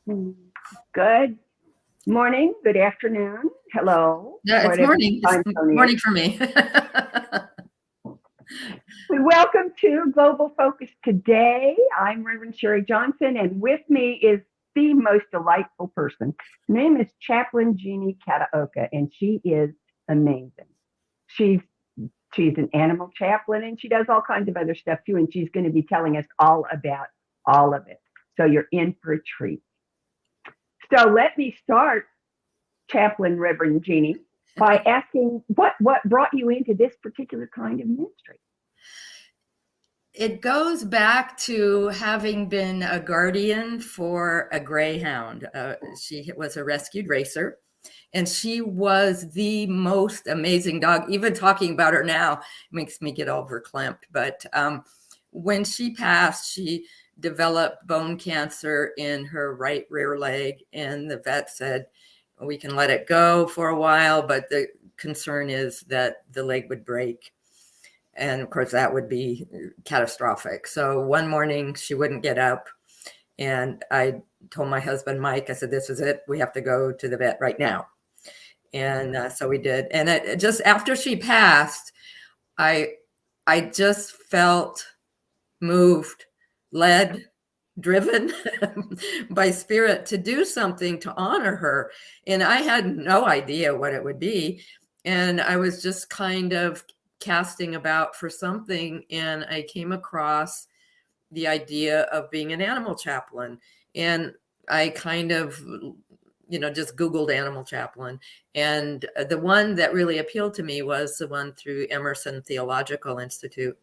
Good morning, good afternoon, hello, Yeah, it's whatever morning. It's time zone it is. morning for me. We welcome to Global Focus today. I'm Reverend Sherry Johnson, and with me is the most delightful person. Her name is Chaplain Jeanne Kataoka, and she is amazing. She's she's an animal chaplain, and she does all kinds of other stuff too. And she's going to be telling us all about all of it. So you're in for a treat. So let me start, Chaplain Reverend Jeanne, by asking what brought you into this particular kind of ministry. It goes back to having been a guardian for a greyhound. She was a rescued racer, and she was the most amazing dog. Even talking about her now makes me get all verklempt. But when she passed, she developed bone cancer in her right rear leg, and the vet said, we can let it go for a while, but the concern is that the leg would break. And of course, that would be catastrophic. So one morning she wouldn't get up. And I told my husband, Mike, I said, this is it. We have to go to the vet right now. And so we did. And just after she passed, I just felt moved, led, driven by spirit to do something to honor her. And I had no idea what it would be. And I was just kind of casting about for something. And I came across the idea of being an animal chaplain. And I kind of, just Googled animal chaplain. And the one that really appealed to me was the one through Emerson Theological Institute.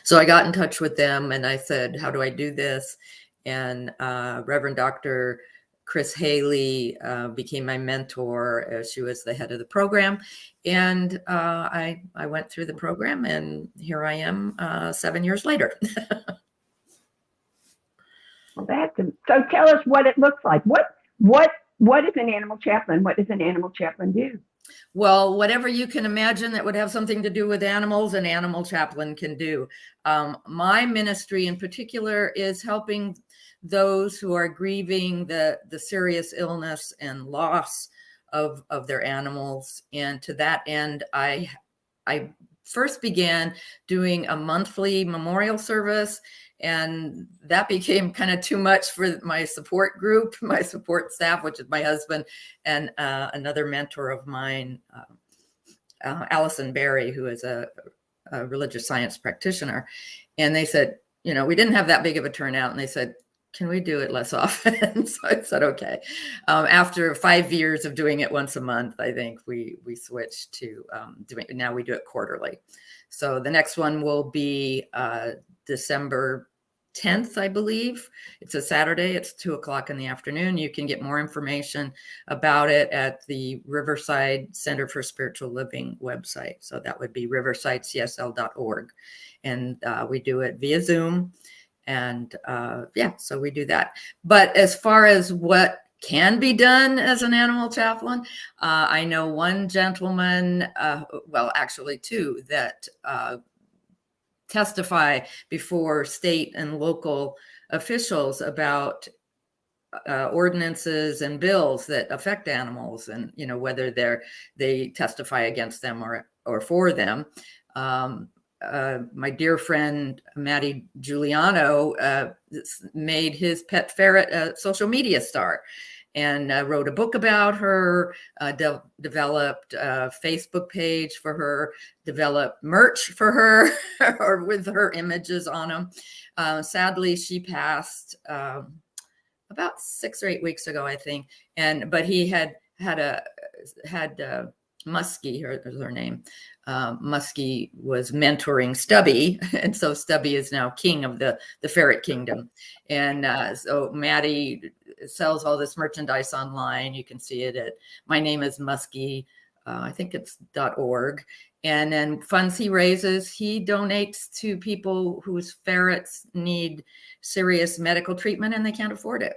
So I got in touch with them and I said, how do I do this? And Reverend Dr. Chris Haley became my mentor. She was the head of the program. And I went through the program, and here I am 7 years later. Well, so tell us what it looks like. What is an animal chaplain? What does an animal chaplain do? Well, whatever you can imagine that would have something to do with animals, an animal chaplain can do. My ministry in particular is helping those who are grieving the serious illness and loss of their animals. And to that end, I first began doing a monthly memorial service, and that became kind of too much for my support group, my support staff, which is my husband and another mentor of mine, Allison Berry, who is a religious science practitioner. And they said, we didn't have that big of a turnout. And they said, can we do it less often? So I said, okay. After 5 years of doing it once a month, I think we switched to now we do it quarterly. So the next one will be December 10th, I believe. It's a Saturday. It's 2:00 in the afternoon. You can get more information about it at the Riverside Center for Spiritual Living website. So that would be riversidecsl.org. And we do it via Zoom. And so we do that. But as far as what can be done as an animal chaplain, I know one gentleman, well, actually two, that testify before state and local officials about ordinances and bills that affect animals, and whether they testify against them or for them. My dear friend Matty Giuliano made his pet ferret a social media star, and wrote a book about her, developed a Facebook page for her, developed merch for her or with her images on them. Sadly, she passed about 6 or 8 weeks ago, I think. But he had Muskie, her name. Muskie was mentoring Stubby, and so Stubby is now king of the ferret kingdom. And so Maddie sells all this merchandise online. You can see it at My Name is Muskie. I think it's .org. And then funds he raises, he donates to people whose ferrets need serious medical treatment and they can't afford it.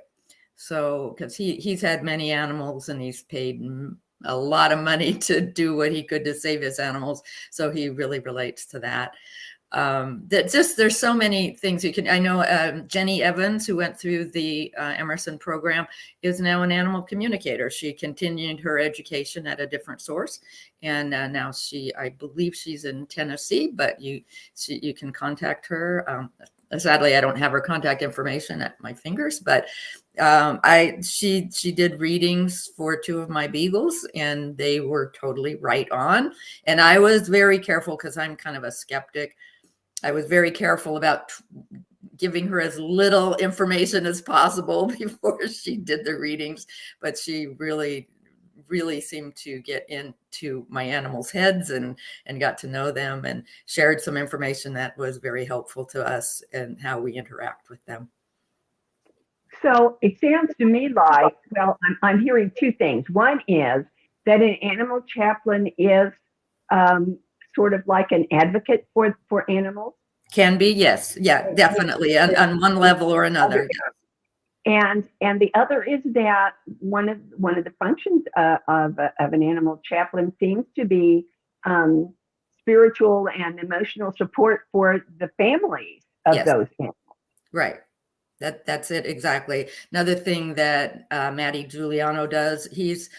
So, because he's had many animals and he's paid a lot of money to do what he could to save his animals. So he really relates to that. that just there's so many things you can. I know Jenny Evans, who went through the Emerson program, is now an animal communicator. She continued her education at a different source, and now I believe she's in Tennessee. But you can contact her. Sadly, I don't have her contact information at my fingers, but she did readings for 2 of my beagles, and they were totally right on. And I was very careful because I'm kind of a skeptic. I was very careful about giving her as little information as possible before she did the readings, but she really seemed to get into my animals' heads and got to know them and shared some information that was very helpful to us and how we interact with them. So it sounds to me like, well, I'm hearing 2 things. One is that an animal chaplain is sort of like an advocate for animals. Can be, yes. Yeah, definitely. On one level or another. And the other is that one of the functions of an animal chaplain seems to be spiritual and emotional support for the families of those animals. Right. That's it exactly. Another thing that Matty Giuliano does, he's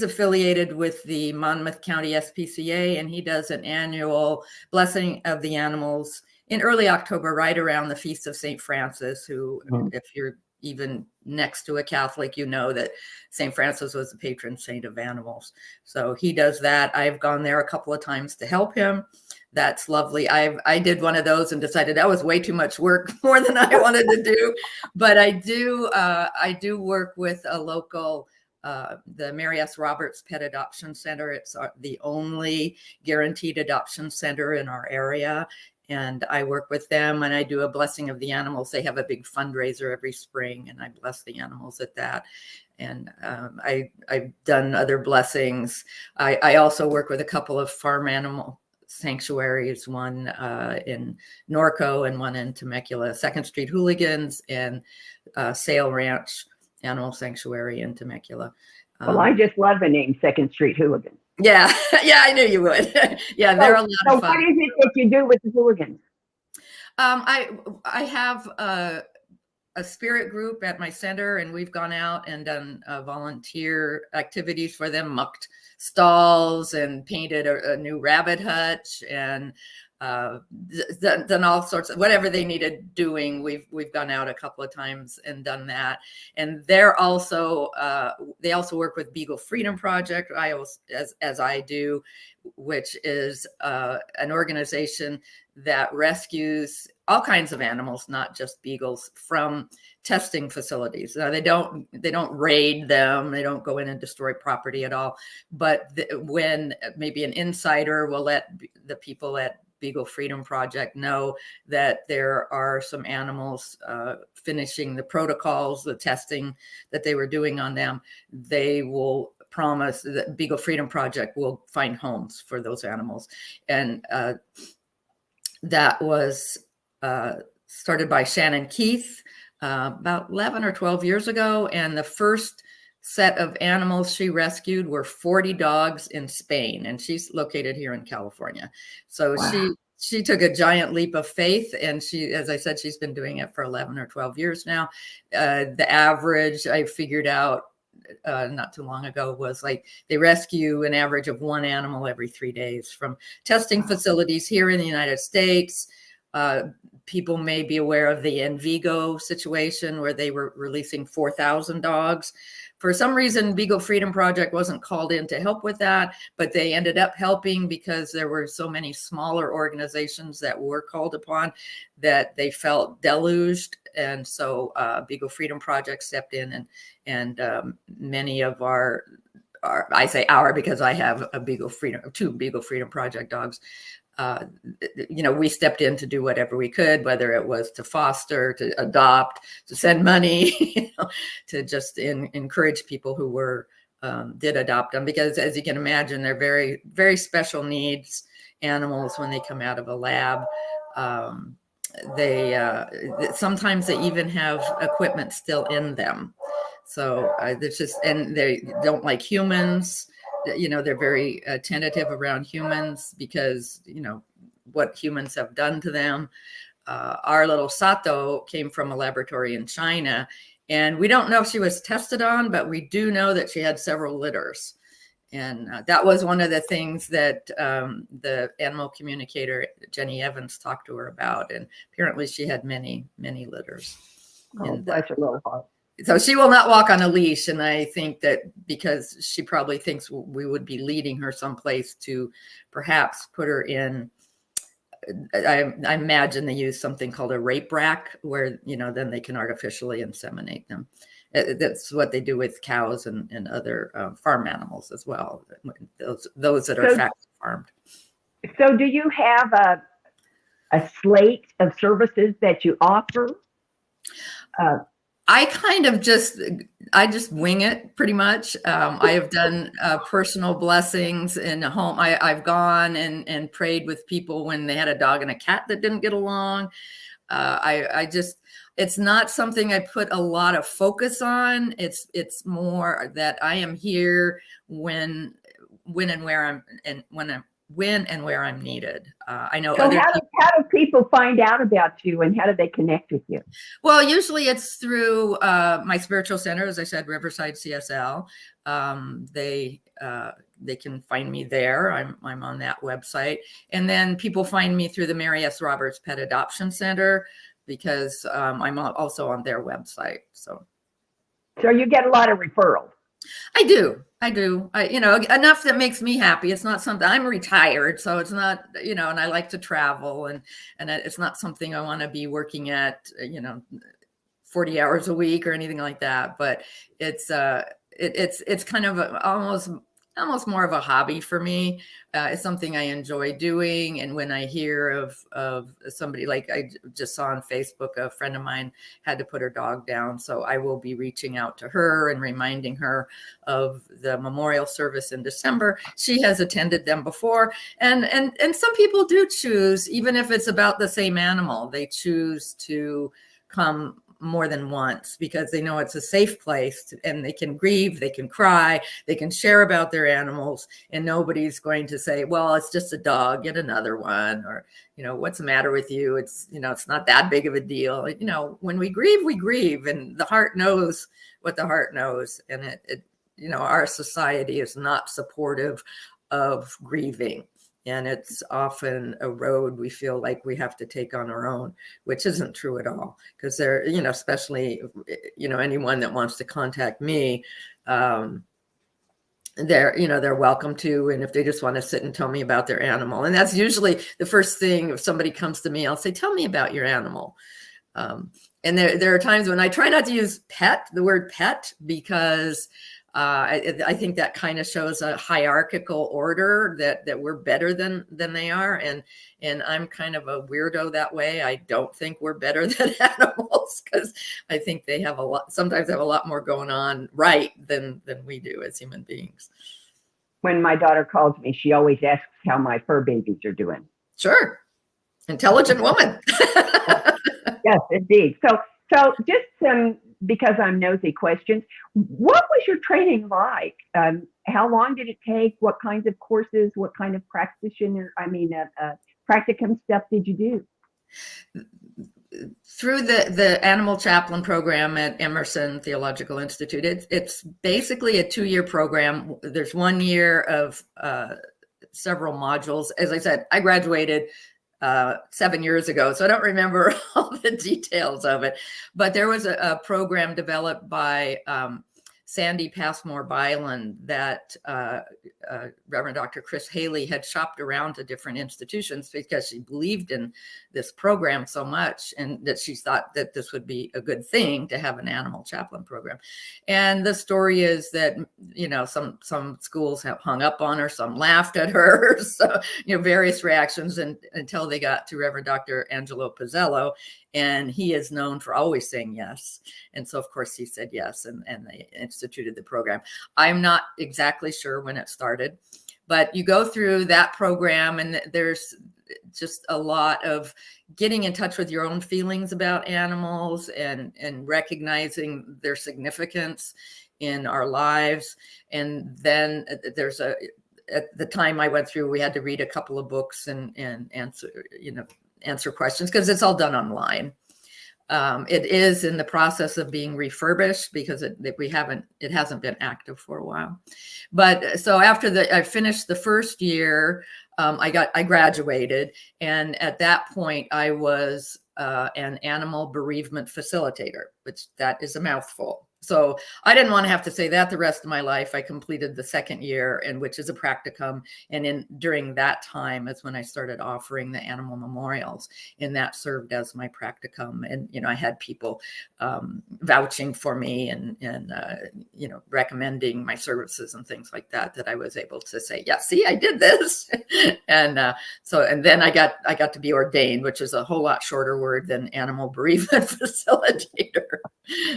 affiliated with the Monmouth County SPCA, and he does an annual blessing of the animals in early October, right around the Feast of St. Francis, who, if you're even next to a Catholic, you know that St. Francis was the patron saint of animals. So he does that. I've gone there a couple of times to help him. That's lovely. I did one of those and decided that was way too much work, more than I wanted to do. But I do work with a local, the Mary S. Roberts Pet Adoption Center. It's the only guaranteed adoption center in our area. And I work with them and I do a blessing of the animals. They have a big fundraiser every spring and I bless the animals at that. And I've done other blessings. I also work with a couple of farm animal sanctuaries, one in Norco and one in Temecula, 2nd Street Hooligans and Sail Ranch Animal Sanctuary in Temecula. Well, I just love the name 2nd Street Hooligans. Yeah, I knew you would. Yeah, they're a lot of fun. What is it that you do with the hooligans? I have a spirit group at my center, and we've gone out and done volunteer activities for them, mucked stalls and painted a new rabbit hutch and done all sorts of whatever they needed doing. We've gone out a couple of times and done that. And they also work with Beagle Freedom Project, as I do, which is an organization that rescues all kinds of animals, not just beagles, from testing facilities. Now, they don't raid them. They don't go in and destroy property at all. But when maybe an insider will let the people at Beagle Freedom Project know that there are some animals finishing the protocols, the testing that they were doing on them, they will promise that Beagle Freedom Project will find homes for those animals. And that was started by Shannon Keith about 11 or 12 years ago. And the first set of animals she rescued were 40 dogs in Spain, and she's located here in California. So wow. She took a giant leap of faith, and she, as I said, she's been doing it for 11 or 12 years now. The average I figured out not too long ago was like they rescue an average of 1 animal every 3 days from testing facilities here in the United States. People may be aware of the Envigo situation where they were releasing 4,000 dogs. For some reason, Beagle Freedom Project wasn't called in to help with that, but they ended up helping because there were so many smaller organizations that were called upon that they felt deluged. And so Beagle Freedom Project stepped in, and many of our, I say our because I have a Beagle Freedom, 2 Beagle Freedom Project dogs. We stepped in to do whatever we could, whether it was to foster, to adopt, to send money, to just encourage people who did adopt them, because as you can imagine, they're very, very special needs animals when they come out of a lab. Sometimes they even have equipment still in them. So and they don't like humans. They're very tentative around humans because, what humans have done to them. Our little Sato came from a laboratory in China, and we don't know if she was tested on, but we do know that she had several litters. And that was one of the things that the animal communicator, Jenny Evans, talked to her about. And apparently she had many, many litters. Oh, bless her little heart. So she will not walk on a leash. And I think that because she probably thinks we would be leading her someplace to perhaps put her in, I imagine they use something called a rape rack where, then they can artificially inseminate them. That's what they do with cows and other farm animals as well. Those that are factory farmed. So do you have a slate of services that you offer? I kind of just wing it pretty much. I have done personal blessings in a home. I've gone and prayed with people when they had a dog and a cat that didn't get along. It's not something I put a lot of focus on. It's more that I am here when and where I'm needed. I know. So how do people find out about you, and how do they connect with you? Well, usually it's through my spiritual center, as I said, Riverside CSL. They can find me there. I'm on that website, and then people find me through the Mary S. Roberts Pet Adoption Center, because I'm also on their website. So you get a lot of referrals. I do. Enough that makes me happy. It's not something, I'm retired, so it's not, and I like to travel, and it's not something I want to be working at, 40 hours a week or anything like that. But it's kind of almost more of a hobby for me. It's something I enjoy doing. And when I hear of somebody, like I just saw on Facebook, a friend of mine had to put her dog down. So I will be reaching out to her and reminding her of the memorial service in December. She has attended them before. And some people do choose, even if it's about the same animal, they choose to come more than once because they know it's a safe place and they can grieve, they can cry, they can share about their animals, and nobody's going to say, well, it's just a dog, get another one, or, what's the matter with you? It's, it's not that big of a deal. When we grieve, and the heart knows what the heart knows. And our society is not supportive of grieving. And it's often a road we feel like we have to take on our own, which isn't true at all. Because they're, especially, anyone that wants to contact me, they're welcome to. And if they just want to sit and tell me about their animal, and that's usually the first thing. If somebody comes to me, I'll say, tell me about your animal. And there are times when I try not to use the word pet, because I think that kind of shows a hierarchical order that we're better than they are. And I'm kind of a weirdo that way. I don't think we're better than animals, because I think they sometimes have a lot more going on right than we do as human beings. When my daughter calls me, she always asks how my fur babies are doing. Sure. Intelligent woman. Yes, indeed. So just because I'm nosy questions, what was your training like? How long did it take? What kinds of courses? What kind of practicum stuff did you do? Through the Animal Chaplain program at Emerson Theological Institute, it's basically a 2-year program. There's 1 year of several modules. As I said, I graduated 7 years ago, so I don't remember all the details of it, but there was a program developed by Sandy Passmore Byland that Reverend Dr. Chris Haley had shopped around to different institutions because she believed in this program so much, and that she thought that this would be a good thing to have an animal chaplain program. And the story is that, some schools have hung up on her, some laughed at her, so, various reactions until they got to Reverend Dr. Angelo Pizzello, and he is known for always saying yes. And so, of course, he said yes, and they instituted the program. I'm not exactly sure when it started, but you go through that program, and there's just a lot of getting in touch with your own feelings about animals and recognizing their significance in our lives. And then there's at the time I went through, we had to read a couple of books and answer questions, because it's all done online. It is in the process of being refurbished, because it hasn't been active for a while. But so after I finished the first year, I graduated, and at that point I was an animal bereavement facilitator, which that is a mouthful. So I didn't want to have to say that the rest of my life. I completed the second year, and which is a practicum. And during that time is when I started offering the animal memorials, and that served as my practicum. And, I had people vouching for me and recommending my services and things like that, that I was able to say, yeah, see, I did this. And then I got to be ordained, which is a whole lot shorter word than animal bereavement facilitator.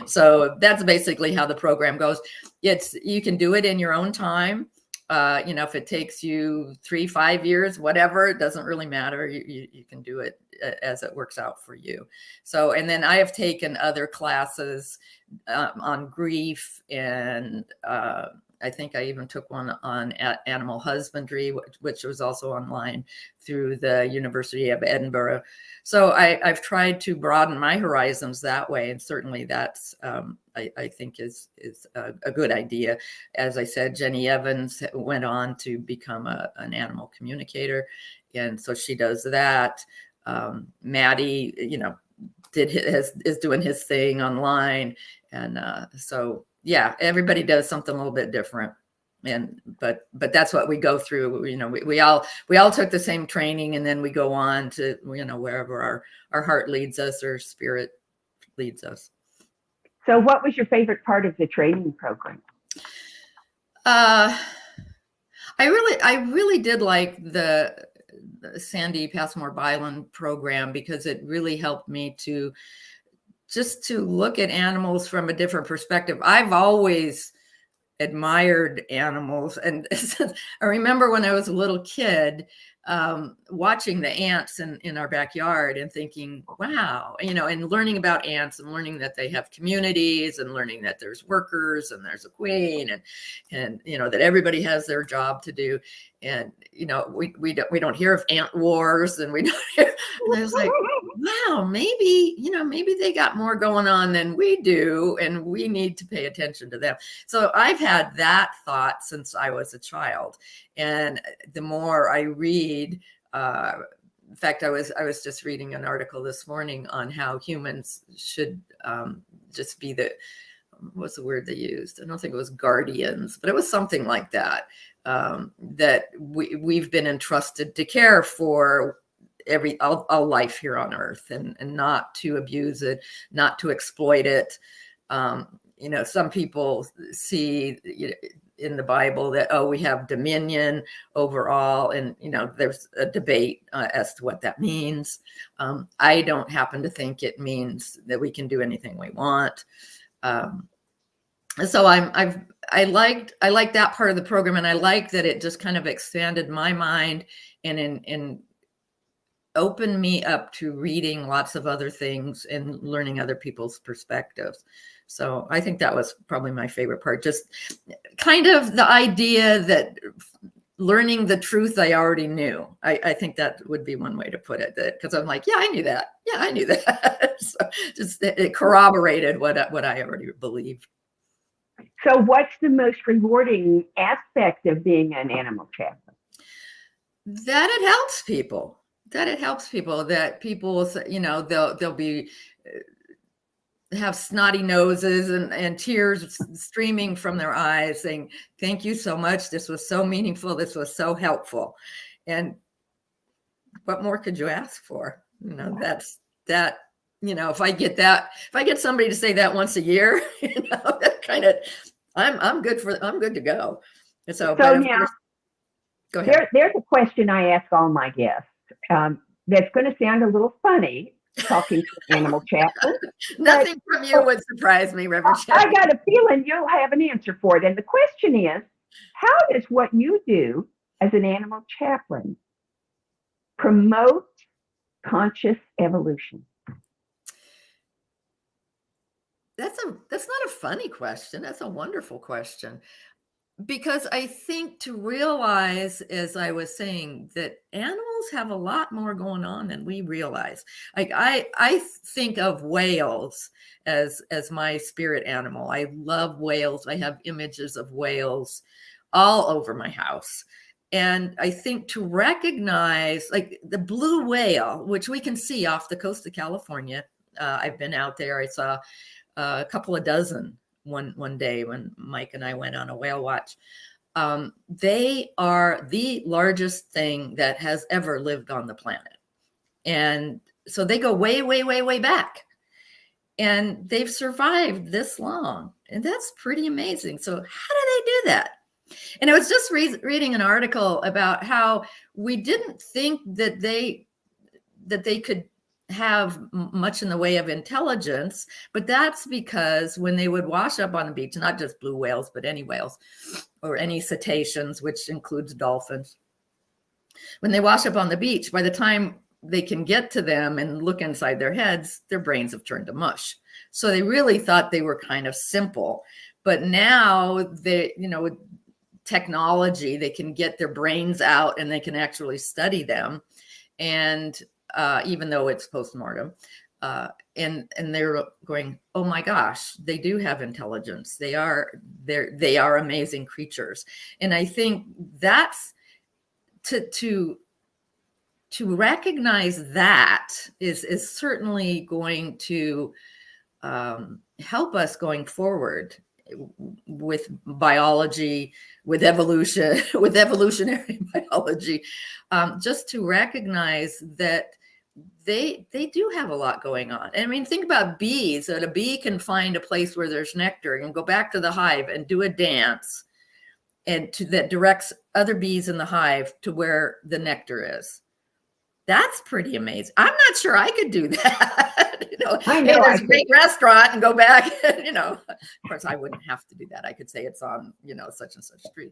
So that's basically how the program goes. You can do it in your own time. If it takes you 3-5 years, whatever, it doesn't really matter. You can do it as it works out for you. So, and then I have taken other classes on grief, and I think I even took one on animal husbandry, which was also online through the University of Edinburgh. So I've tried to broaden my horizons that way, and certainly that's I think is a good idea. As I said, Jenny Evans went on to become an animal communicator, and so she does that. Maddie, is doing his thing online, and so yeah, everybody does something a little bit different. But that's what we go through. We all took the same training, and then we go on to wherever our heart leads us or spirit leads us. So what was your favorite part of the training program? I really did like the Sandy Passmore Byland program, because it really helped me to look at animals from a different perspective. I've always admired animals, and I remember when I was a little kid, watching the ants in our backyard and thinking, wow, and learning about ants, and learning that they have communities, and learning that there's workers and there's a queen, and that everybody has their job to do. And we don't hear of ant wars, and we don't hear, and I was like, wow, maybe they got more going on than we do, and we need to pay attention to them. So I've had that thought since I was a child. And the more I read, in fact, I was just reading an article this morning on how humans should just be what's the word they used? I don't think it was guardians, but it was something like that. That we've been entrusted to care for all life here on earth, and not to abuse it, not to exploit it. Some people see in the Bible that, we have dominion over all, and there's a debate as to what that means. I don't happen to think it means that we can do anything we want. So I liked that part of the program, and I like that it just kind of expanded my mind and opened me up to reading lots of other things and learning other people's perspectives. So I think that was probably my favorite part. Just kind of the idea that learning the truth I already knew. I think that would be one way to put it, because I'm like, yeah, I knew that. Yeah, I knew that. So just it corroborated what I already believed. So what's the most rewarding aspect of being an animal chaplain? That it helps people. That people, they'll be have snotty noses and tears streaming from their eyes, saying, thank you so much. This was so meaningful. This was so helpful. And what more could you ask for? That's that, if I get somebody to say that once a year, that kind of, I'm good to go. And so but of now, course, go ahead. There's a question I ask all my guests that's going to sound a little funny, talking to an animal chaplain. Nothing from you would surprise me, Reverend Sharri. I got a feeling you'll have an answer for it. And the question is, how does what you do as an animal chaplain promote conscious evolution? That's not a funny question. That's a wonderful question. Because I think to realize, as I was saying, that animals have a lot more going on than we realize. Like I think of whales as my spirit animal. I love whales. I have images of whales all over my house. And I think to recognize, like the blue whale, which we can see off the coast of California. I've been out there. I saw a couple of dozen one day when Mike and I went on a whale watch. They are the largest thing that has ever lived on the planet. And so they go way, way, way, way back. And they've survived this long. And that's pretty amazing. So how do they do that? And I was just reading an article about how we didn't think that they could have much in the way of intelligence, but that's because when they would wash up on the beach, not just blue whales, but any whales or any cetaceans, which includes dolphins, when they wash up on the beach, by the time they can get to them and look inside their heads, their brains have turned to mush. So they really thought they were kind of simple, but now they, with technology, they can get their brains out and they can actually study them. And even though it's postmortem, and they're going, oh my gosh, they do have intelligence. They are amazing creatures. And I think that's to recognize that is certainly going to help us going forward with biology, with evolution, with evolutionary biology, just to recognize that they do have a lot going on. I mean, think about bees. That a bee can find a place where there's nectar and go back to the hive and do a dance, and that directs other bees in the hive to where the nectar is. That's pretty amazing. I'm not sure I could do that. I know, hey, there's a great restaurant and go back. Of course, I wouldn't have to do that. I could say it's on, such and such street.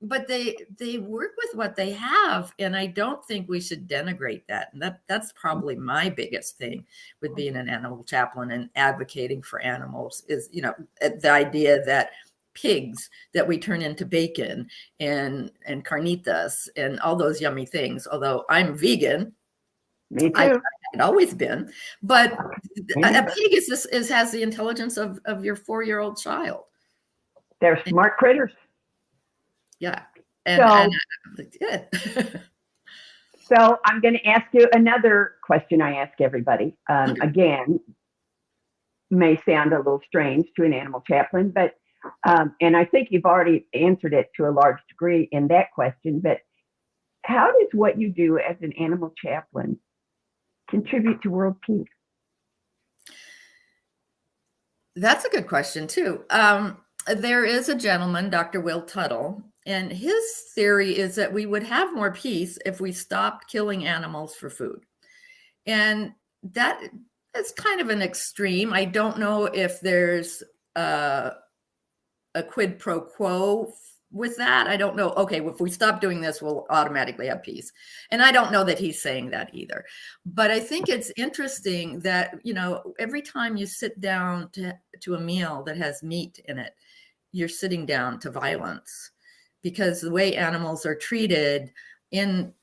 But they work with what they have, and I don't think we should denigrate that. And that's probably my biggest thing with being an animal chaplain and advocating for animals is, the idea that pigs that we turn into bacon and carnitas and all those yummy things. Although I'm vegan, me too. I've always been, but a pig has the intelligence of your 4-year-old child. They're smart critters. Yeah. So I'm going to ask you another question I ask everybody. Again, may sound a little strange to an animal chaplain, but and I think you've already answered it to a large degree in that question, but how does what you do as an animal chaplain contribute to world peace? That's a good question too. There is a gentleman, Dr. Will Tuttle, and his theory is that we would have more peace if we stopped killing animals for food. And that is kind of an extreme. I don't know if there's a quid pro quo with that. I don't know. Okay, if we stop doing this, we'll automatically have peace. And I don't know that he's saying that either. But I think it's interesting that, every time you sit down to a meal that has meat in it, you're sitting down to violence, because the way animals are treated in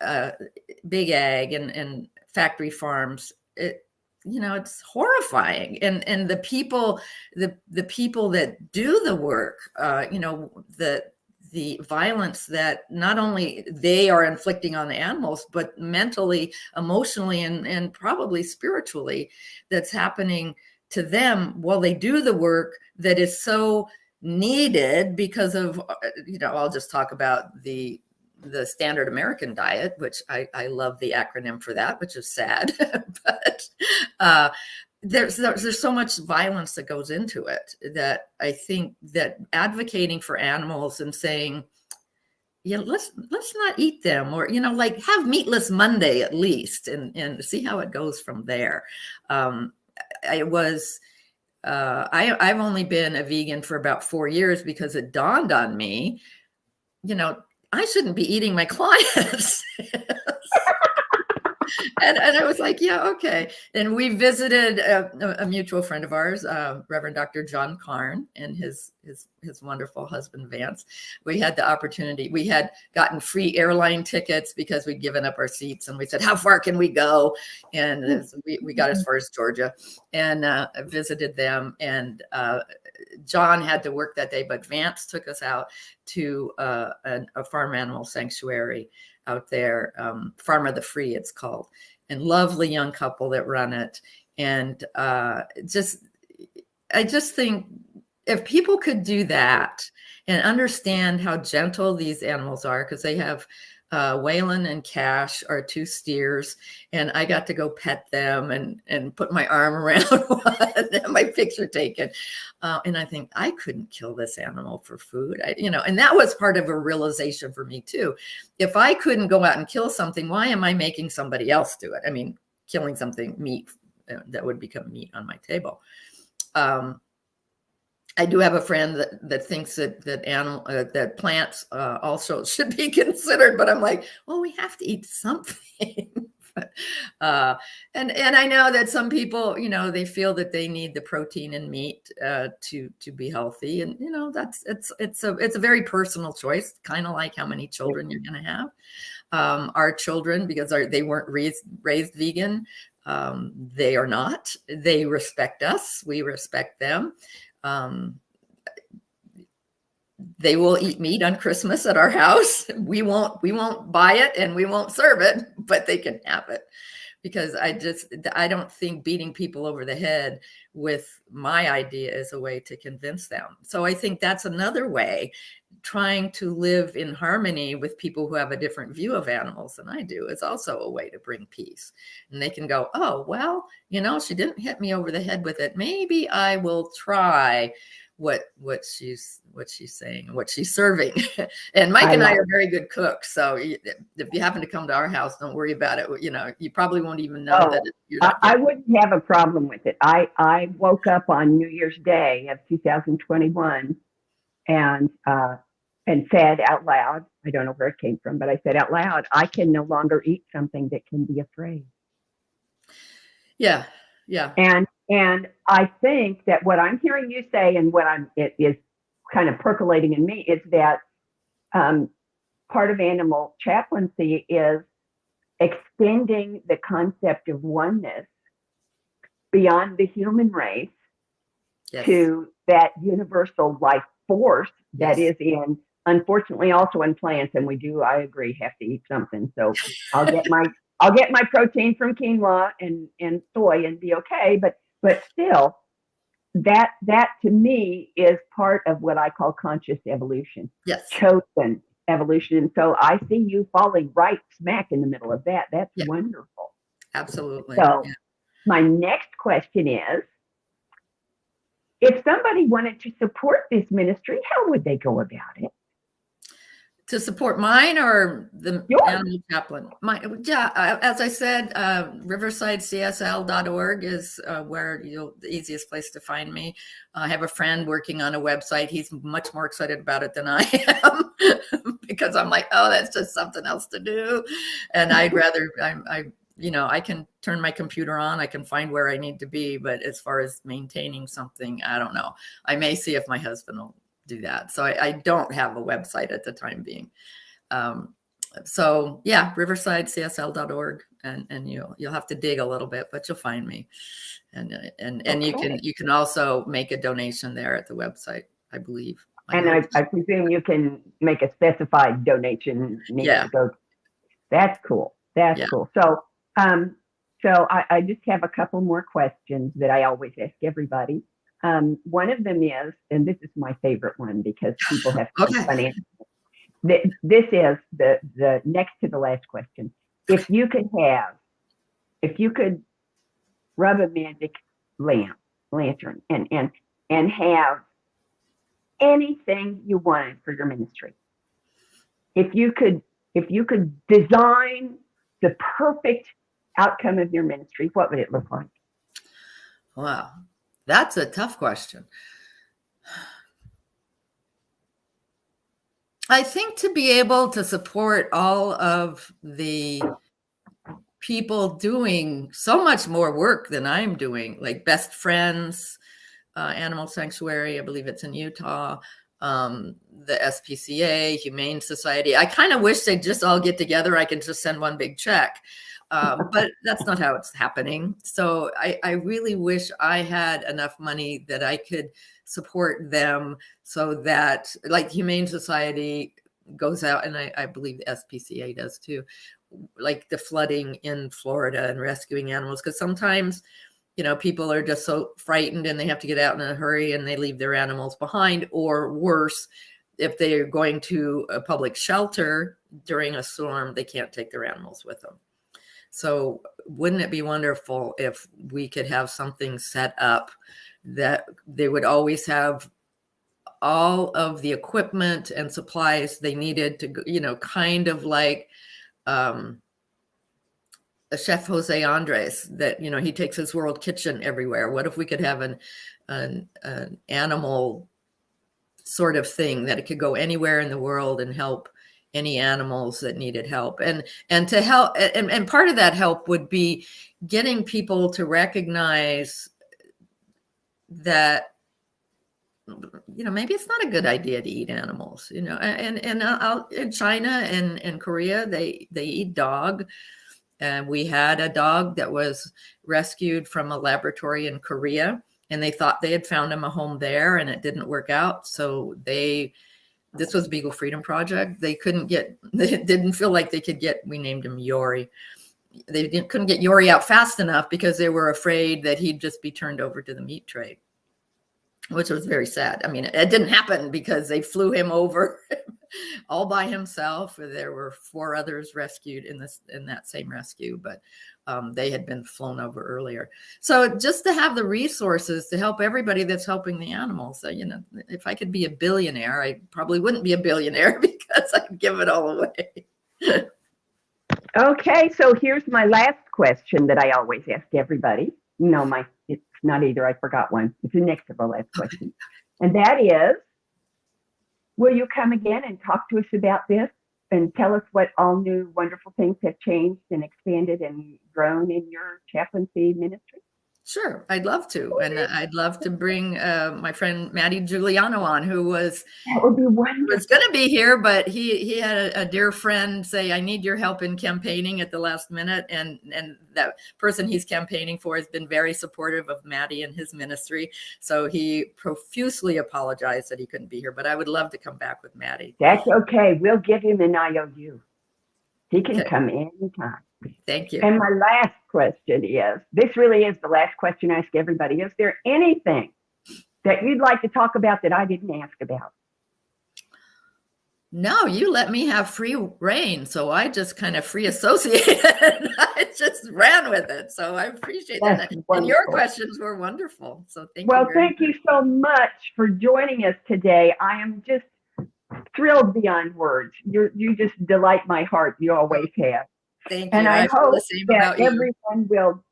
big ag and factory farms, it's horrifying. And the people that do the work, the violence that not only they are inflicting on the animals, but mentally, emotionally, and probably spiritually, that's happening to them while they do the work that is so needed because of, I'll just talk about the standard American diet, which I love the acronym for that, which is SAD, but there's so much violence that goes into it that I think that advocating for animals and saying, let's not eat them, or, like have Meatless Monday at least, and see how it goes from there. I've only been a vegan for about 4 years because it dawned on me, I shouldn't be eating my clients. And I was like, yeah, okay. And we visited a mutual friend of ours, Reverend Dr. John Carn, and his wonderful husband Vance. We had the opportunity. We had gotten free airline tickets because we'd given up our seats, and we said, how far can we go? And we got as far as Georgia, and visited them. And John had to work that day, but Vance took us out to a farm animal sanctuary out there, Farm of the Free, it's called, and lovely young couple that run it. And I just think if people could do that and understand how gentle these animals are, because they have Waylon and Cash are 2 steers, and I got to go pet them and put my arm around one and have my picture taken. And I think I couldn't kill this animal for food, and that was part of a realization for me too. If I couldn't go out and kill something, why am I making somebody else do it? I mean, killing something meat that would become meat on my table. I do have a friend that thinks that plants also should be considered, but I'm like, well, we have to eat something. And I know that some people, they feel that they need the protein in meat to be healthy, and it's a very personal choice, kind of like how many children you're going to have. Our children, because they weren't raised vegan, they are not. They respect us. We respect them. They will eat meat on Christmas at our house. We won't buy it and we won't serve it, but they can have it, because I don't think beating people over the head with my idea is a way to convince them. So I think that's another way, trying to live in harmony with people who have a different view of animals than I do is also a way to bring peace. And they can go, oh, well, she didn't hit me over the head with it. Maybe I will try what she's saying, what she's serving. And Mike and I are very good cooks. So if you happen to come to our house, don't worry about it. You probably won't even know that I wouldn't have a problem with it. I woke up on New Year's Day of 2021 and said out loud, I don't know where it came from, but I said out loud, I can no longer eat something that can be afraid. Yeah. Yeah. And I think that what I'm hearing you say, and it is kind of percolating in me, is that part of animal chaplaincy is extending the concept of oneness beyond the human race, yes, to that universal life force that, yes, is unfortunately also in plants. And I agree, have to eat something. So I'll get my protein from quinoa and soy and be okay. But still, that to me is part of what I call conscious evolution. Yes. Chosen evolution. And so I see you falling right smack in the middle of that. That's, yeah, wonderful. Absolutely. So my next question is, if somebody wanted to support this ministry, how would they go about it? To support mine or the animal chaplain? As I said, riversidecsl.org is where the easiest place to find me. I have a friend working on a website. He's much more excited about it than I am because I'm like, oh, that's just something else to do. And I'd rather, I can turn my computer on, I can find where I need to be, but as far as maintaining something, I don't know. I may see if my husband will do that. So I don't have a website at the time being. So yeah, riversidecsl.org, and you'll have to dig a little bit, but you'll find me. And okay, you can also make a donation there at the website, I believe. And I presume you can make a specified donation needs to go. That's cool. That's cool. So I just have a couple more questions that I always ask everybody. One of them is, and this is my favorite one because people have funny. This is the next to the last question. If you could rub a magic lantern and have anything you wanted for your ministry, if you could design the perfect outcome of your ministry, what would it look like? Wow. That's a tough question. I think to be able to support all of the people doing so much more work than I'm doing, like Best Friends, Animal Sanctuary, I believe it's in Utah, the SPCA, Humane Society. I kind of wish they'd just all get together. I could just send one big check. But that's not how it's happening. So I really wish I had enough money that I could support them, so that, like, Humane Society goes out, and I believe the SPCA does too, like the flooding in Florida and rescuing animals. Because sometimes, people are just so frightened and they have to get out in a hurry and they leave their animals behind, or worse, if they're going to a public shelter during a storm, they can't take their animals with them. So wouldn't it be wonderful if we could have something set up that they would always have all of the equipment and supplies they needed to, kind of like a Chef Jose Andres, that, he takes his world kitchen everywhere. What if we could have an animal sort of thing that it could go anywhere in the world and help any animals that needed help, and to help, and part of that help would be getting people to recognize that, maybe it's not a good idea to eat animals, and in China and Korea, they eat dog. And we had a dog that was rescued from a laboratory in Korea, and they thought they had found him a home there, and it didn't work out. So this was Beagle Freedom Project. They didn't feel like they could get, we named him Yori. They couldn't get Yori out fast enough because they were afraid that he'd just be turned over to the meat trade, which was very sad. I mean, it didn't happen because they flew him over all by himself. There were 4 others rescued in that same rescue, but they had been flown over earlier. So just to have the resources to help everybody that's helping the animals. So, if I could be a billionaire, I probably wouldn't be a billionaire because I'd give it all away. Okay, so here's my last question that I always ask everybody. No, it's not either. I forgot one. It's the next of our last question. And that is, will you come again and talk to us about this and tell us what all new wonderful things have changed and expanded and grown in your chaplaincy ministry? Sure, I'd love to. And I'd love to bring my friend Maddie Giuliano on, who was going to be here, but he had a dear friend say, I need your help in campaigning at the last minute. And that person he's campaigning for has been very supportive of Maddie and his ministry. So he profusely apologized that he couldn't be here, but I would love to come back with Maddie. That's okay. We'll give him an IOU. He can come anytime. Thank you. And my last question is, this really is the last question I ask everybody. Is there anything that you'd like to talk about that I didn't ask about? No, you let me have free reign. So I just kind of free associated. I just ran with it. So I appreciate that. And your questions were wonderful. So thank you. Well, thank you so much for joining us today. I am just thrilled beyond words. You just delight my heart. You always have. Thank you. And I hope that everyone will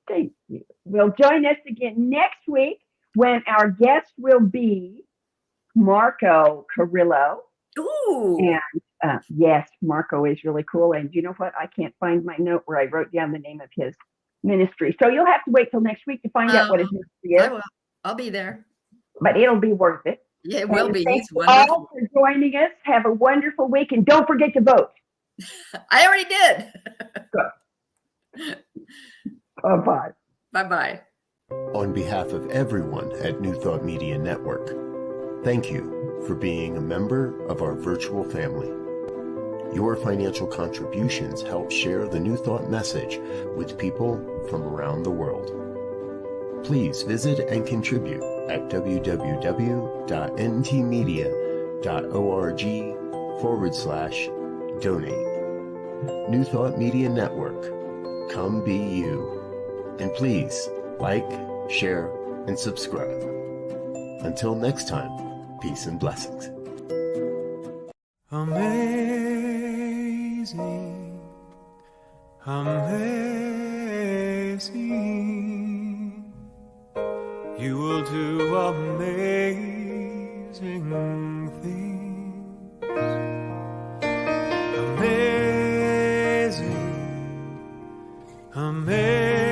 join us again next week, when our guest will be Marco Carrillo. Ooh. And yes, Marco is really cool. And you know what? I can't find my note where I wrote down the name of his ministry. So you'll have to wait till next week to find out what his ministry is. I will. I'll be there. But it'll be worth it. Yeah, it will be. Thanks all for joining us. Have a wonderful week, and don't forget to vote. I already did. Good. Bye-bye. Bye-bye. On behalf of everyone at New Thought Media Network, thank you for being a member of our virtual family. Your financial contributions help share the New Thought message with people from around the world. Please visit and contribute at www.ntmedia.org/donate. New Thought Media Network. Come be you. And please like, share, and subscribe. Until next time, peace and blessings. Amazing, amazing. You will do amazing things. Amazing, amazing.